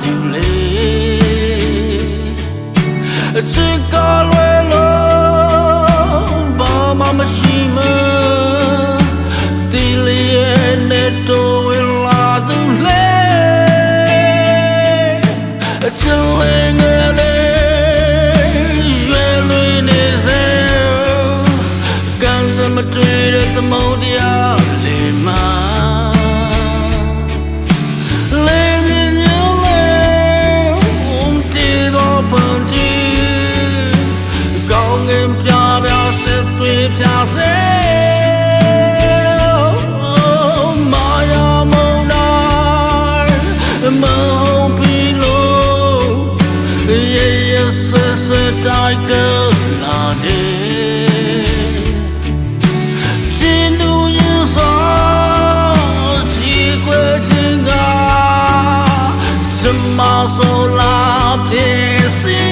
သူလေအချစ်ကလွယ်လို့ဘာမှမရှိမဒီလျက်နဲ့တော့ဝင်လာသူလေအချစ်လေးငယ်လေးရွယ်လွင်နေစေကံစမတွေ့တဲ့သမုဒ္ဒရာလေးမှာဖြာစေမာယာမုန်တိုင်းမဟုတ်ပြီလို့ရေရဆဆတိုက်ကလာတဲ့ချင်သူရင်စားချီခွေချင်ကစမဆိုလာပြည့်စင်